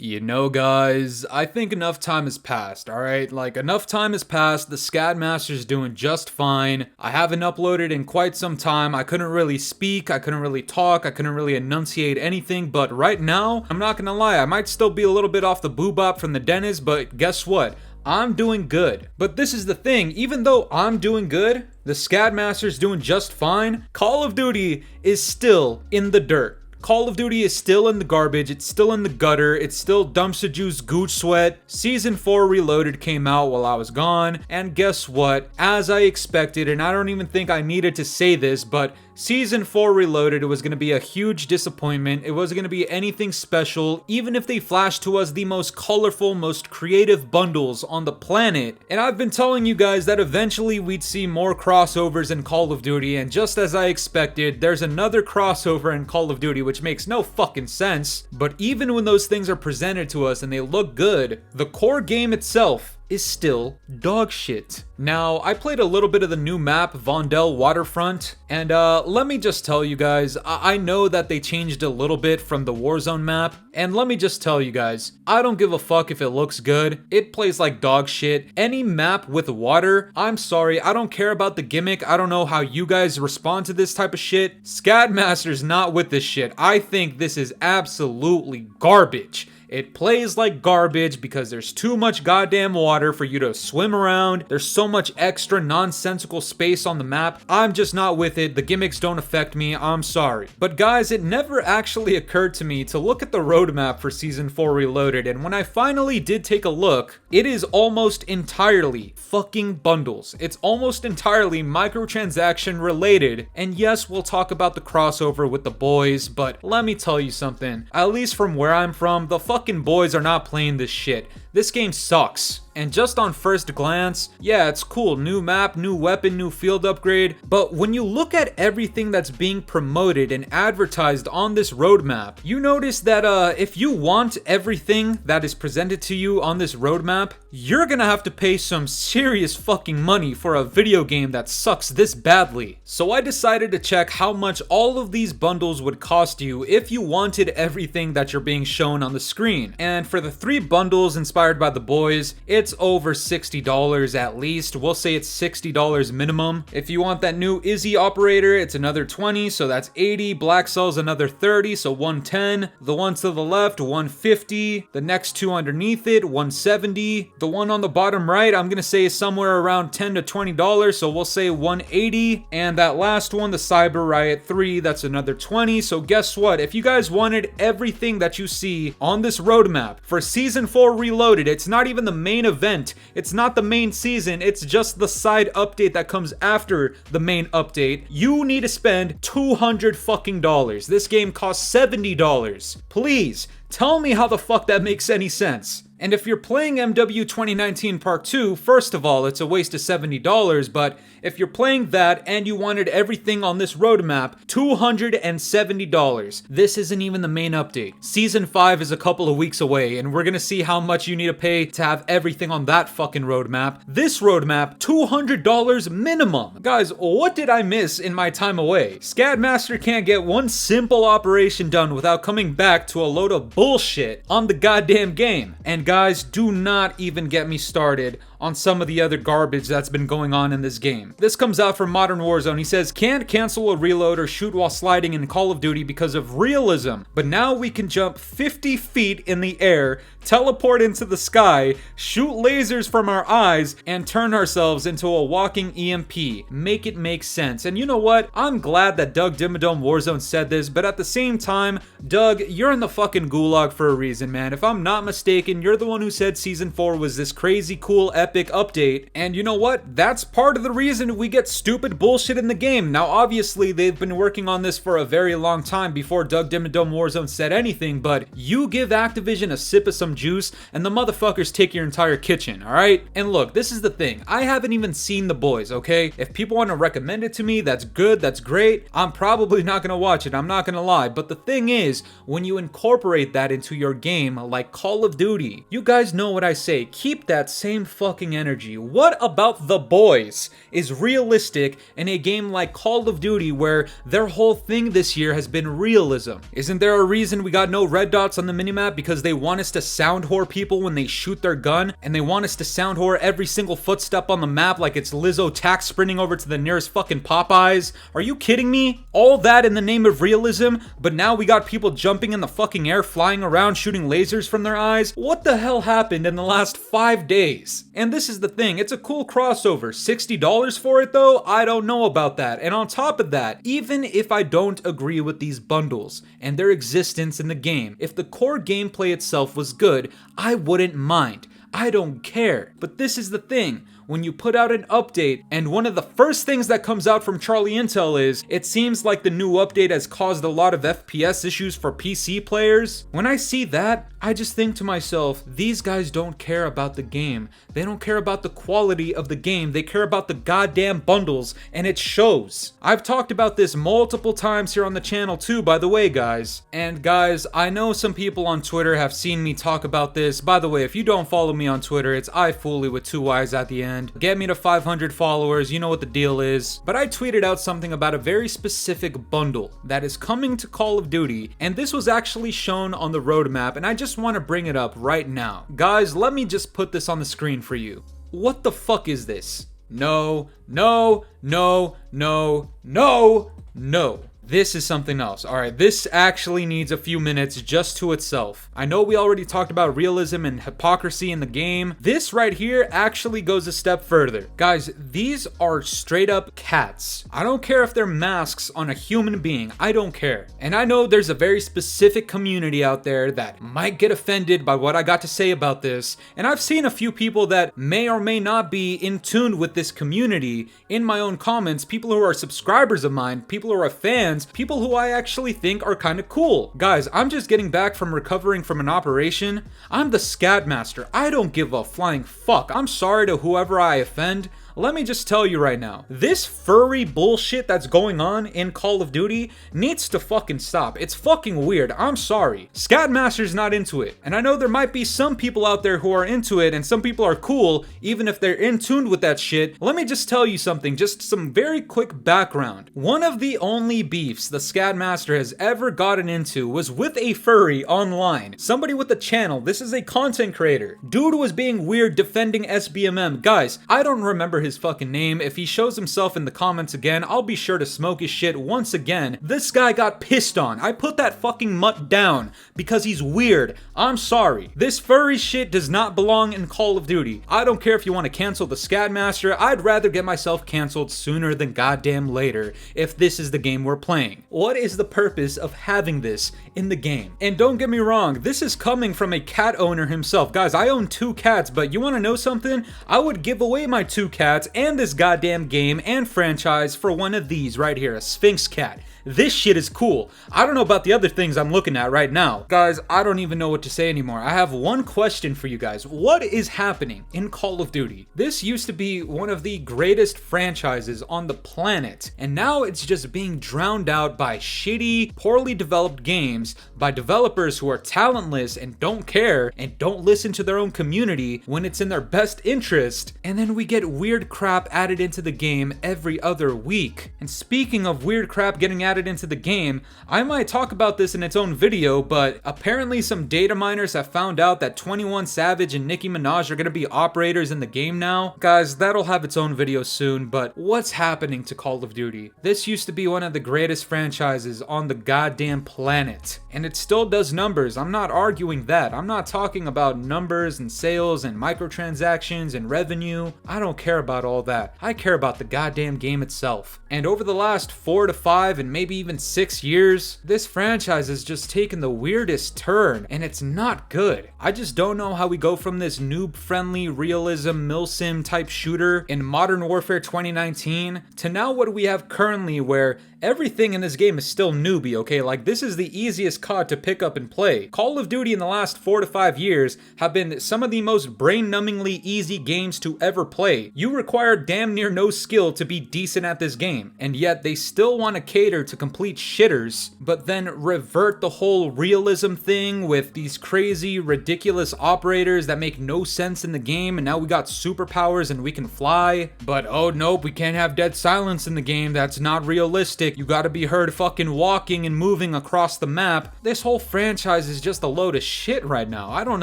You know, guys, I think enough time has passed, alright? Like, enough time has passed, the Scadmaster's doing just fine. I haven't uploaded in quite some time, I couldn't really speak, I couldn't really talk, I couldn't really enunciate anything, but right now, I'm not gonna lie, I might still be a little bit off the boobop from the dentist, but guess what? I'm doing good. But this is the thing, even though I'm doing good, the Scadmaster's doing just fine, Call of Duty is still in the dirt. Call of Duty is still in the garbage, it's still in the gutter, it's still dumpster juice gooch sweat. Season 4 Reloaded came out while I was gone, and guess what? As I expected, and I don't even think I needed to say this, but Season 4 Reloaded was going to be a huge disappointment. It wasn't going to be anything special, even if they flashed to us the most colorful, most creative bundles on the planet. And I've been telling you guys that eventually we'd see more crossovers in Call of Duty, and just as I expected, there's another crossover in Call of Duty, which makes no fucking sense. But even when those things are presented to us and they look good, the core game itself is still dog shit. Now, I played a little bit of the new map, Vondel Waterfront, and let me just tell you guys, I know that they changed a little bit from the Warzone map, and let me just tell you guys, I don't give a fuck if it looks good, it plays like dog shit. Any map with water, I'm sorry, I don't care about the gimmick, I don't know how you guys respond to this type of shit. Scadmaster's not with this shit. I think this is absolutely garbage. It plays like garbage because there's too much goddamn water for you to swim around. There's so much extra nonsensical space on the map. I'm just not with it. The gimmicks don't affect me. I'm sorry. But guys, it never actually occurred to me to look at the roadmap for Season 4 Reloaded, and when I finally did take a look, it is almost entirely fucking bundles. It's almost entirely microtransaction related. And yes, we'll talk about the crossover with the boys, but let me tell you something. At least from where I'm from, the fucking boys are not playing this shit. This game sucks. And just on first glance, yeah, it's cool. New map, new weapon, new field upgrade. But when you look at everything that's being promoted and advertised on this roadmap, you notice that if you want everything that is presented to you on this roadmap, you're gonna have to pay some serious fucking money for a video game that sucks this badly. So I decided to check how much all of these bundles would cost you if you wanted everything that you're being shown on the screen. And for the 3 bundles inspired by the boys, it's over $60 at least. We'll say it's $60 minimum. If you want that new Izzy operator, it's another $20, so that's $80. BLACKCELL's another $30, so $110. The ones to the left, $150. The next 2 underneath it, $170. The one on the bottom right, I'm gonna say is somewhere around $10 to $20, so we'll say $180. And that last one, the Cyber Riot 3, that's another $20. So guess what? If you guys wanted everything that you see on this roadmap for Season 4 Reloaded, it's not even the main event. It's not the main season. It's just the side update that comes after the main update. You need to spend $200 fucking dollars. This game costs $70. Please tell me how the fuck that makes any sense. And if you're playing MW 2019 Part 2, first of all, it's a waste of $70, but if you're playing that and you wanted everything on this roadmap, $270. This isn't even the main update. Season 5 is a couple of weeks away, and we're gonna see how much you need to pay to have everything on that fucking roadmap. This roadmap, $200 minimum. Guys, what did I miss in my time away? Scadmaster can't get one simple operation done without coming back to a load of bullshit on the goddamn game. And guys, do not even get me started on some of the other garbage that's been going on in this game. This comes out from Modern Warzone. He says, can't cancel a reload or shoot while sliding in Call of Duty because of realism, but now we can jump 50 feet in the air, teleport into the sky, shoot lasers from our eyes, and turn ourselves into a walking EMP. Make it make sense. And you know what? I'm glad that Doug Dimmadome Warzone said this, but at the same time, Doug, you're in the fucking gulag for a reason, man. If I'm not mistaken, you're the one who said Season 4 was this crazy cool epic update, and you know what? That's part of the reason we get stupid bullshit in the game. Now obviously they've been working on this for a very long time before Doug Dimmadome Warzone said anything, but you give Activision a sip of some juice and the motherfuckers take your entire kitchen, alright? And look, this is the thing, I haven't even seen the boys, okay? If people want to recommend it to me, that's good, that's great. I'm probably not gonna watch it, I'm not gonna lie, but the thing is, when you incorporate that into your game like Call of Duty, you guys know what I say, keep that same fucking fucking energy. What about the boys is realistic in a game like Call of Duty where their whole thing this year has been realism? Isn't there a reason we got no red dots on the minimap? Because they want us to sound whore people when they shoot their gun, and they want us to sound whore every single footstep on the map like it's Lizzo tax sprinting over to the nearest fucking Popeyes. Are you kidding me? All that in the name of realism, but now we got people jumping in the fucking air, flying around, shooting lasers from their eyes. What the hell happened in the last 5 days? And this is the thing, it's a cool crossover. $60 for it though? I don't know about that. And on top of that, even if I don't agree with these bundles and their existence in the game, if the core gameplay itself was good, I wouldn't mind. I don't care. But this is the thing. When you put out an update, and one of the first things that comes out from Charlie Intel is, it seems like the new update has caused a lot of FPS issues for PC players. When I see that, I just think to myself, these guys don't care about the game. They don't care about the quality of the game. They care about the goddamn bundles, and it shows. I've talked about this multiple times here on the channel too, by the way, guys. And guys, I know some people on Twitter have seen me talk about this. By the way, if you don't follow me on Twitter, it's Fooly with 2 Y's at the end. Get me to 500 followers, you know what the deal is. But I tweeted out something about a very specific bundle that is coming to Call of Duty, and this was actually shown on the roadmap, and I just want to bring it up right now. Guys, let me just put this on the screen for you. What the fuck is this? No, no, no, no, no, no. This is something else. Alright, this actually needs a few minutes just to itself. I know we already talked about realism and hypocrisy in the game. This right here actually goes a step further. Guys, these are straight up cats. I don't care if they're masks on a human being. I don't care. And I know there's a very specific community out there that might get offended by what I got to say about this. And I've seen a few people that may or may not be in tune with this community in my own comments. People who are subscribers of mine, people who are fans, people who I actually think are kind of cool. Guys, I'm just getting back from recovering from an operation. I'm the scat master. I don't give a flying fuck. I'm sorry to whoever I offend. Let me just tell you right now, this furry bullshit that's going on in Call of Duty needs to fucking stop. It's fucking weird. I'm sorry. Scatmaster's not into it. And I know there might be some people out there who are into it, and some people are cool, even if they're in tune with that shit. Let me just tell you something, just some very quick background. One of the only beefs the Scatmaster has ever gotten into was with a furry online. Somebody with a channel. This is a content creator. Dude was being weird defending SBMM. Guys, I don't remember his fucking name. If he shows himself in the comments again, I'll be sure to smoke his shit once again. This guy got pissed on. I put that fucking mutt down because he's weird. I'm sorry. This furry shit does not belong in Call of Duty. I don't care if you want to cancel the Scatmaster. I'd rather get myself canceled sooner than goddamn later if this is the game we're playing. What is the purpose of having this in the game? And don't get me wrong, this is coming from a cat owner himself. Guys, I own 2 cats, but you want to know something? I would give away my 2 cats and this goddamn game and franchise for one of these right here, a Sphinx cat. This shit is cool. I don't know about the other things I'm looking at right now. Guys, I don't even know what to say anymore. I have one question for you guys. What is happening in Call of Duty? This used to be one of the greatest franchises on the planet, and now it's just being drowned out by shitty, poorly developed games by developers who are talentless and don't care and don't listen to their own community when it's in their best interest, and then we get weird crap added into the game every other week. And speaking of weird crap getting added into the game, I might talk about this in its own video, but apparently some data miners have found out that 21 Savage and Nicki Minaj are gonna be operators in the game now. Guys, that'll have its own video soon, but what's happening to Call of Duty? This used to be one of the greatest franchises on the goddamn planet, and it still does numbers. I'm not arguing that. I'm not talking about numbers and sales and microtransactions and revenue. I don't care about all that. I care about the goddamn game itself. And over the last 4 to 5 and maybe even 6 years, this franchise has just taken the weirdest turn, and it's not good. I just don't know how we go from this noob-friendly realism milsim type shooter in Modern Warfare 2019 to now what we have currently, where everything in this game is still newbie, okay? Like, this is the easiest COD to pick up and play. Call of Duty in the last 4 to 5 years have been some of the most brain-numbingly easy games to ever play. You require damn near no skill to be decent at this game, and yet they still want to cater to complete shitters, but then revert the whole realism thing with these crazy, ridiculous operators that make no sense in the game, and now we got superpowers and we can fly. But oh nope, we can't have dead silence in the game, that's not realistic. You gotta be heard fucking walking and moving across the map. This whole franchise is just a load of shit right now. I don't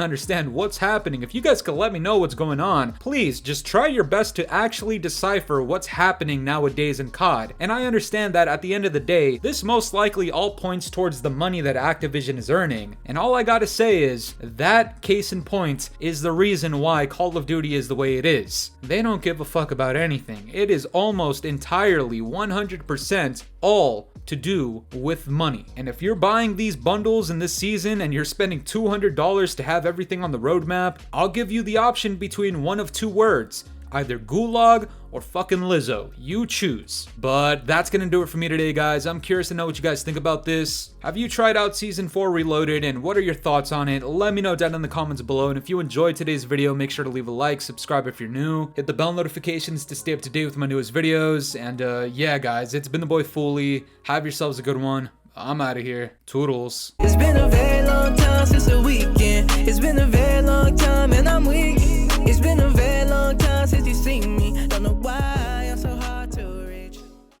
understand what's happening. If you guys could let me know what's going on, please just try your best to actually decipher what's happening nowadays in COD. And I understand that at the end of the day, this most likely all points towards the money that Activision is earning. And all I gotta say is, that case in point is the reason why Call of Duty is the way it is. They don't give a fuck about anything. It is almost entirely 100% all to do with money. And if you're buying these bundles in this season and you're spending $200 to have everything on the roadmap, I'll give you the option between one of two words. Either Gulag or fucking Lizzo. You choose. But that's gonna do it for me today, guys. I'm curious to know what you guys think about this. Have you tried out Season 4 Reloaded, and what are your thoughts on it? Let me know down in the comments below. And if you enjoyed today's video, make sure to leave a like, subscribe if you're new, hit the bell notifications to stay up to date with my newest videos. And yeah, guys, it's been the boy Fooly. Have yourselves a good one. I'm out of here. Toodles. It's been a very long time since the weekend. It's been a very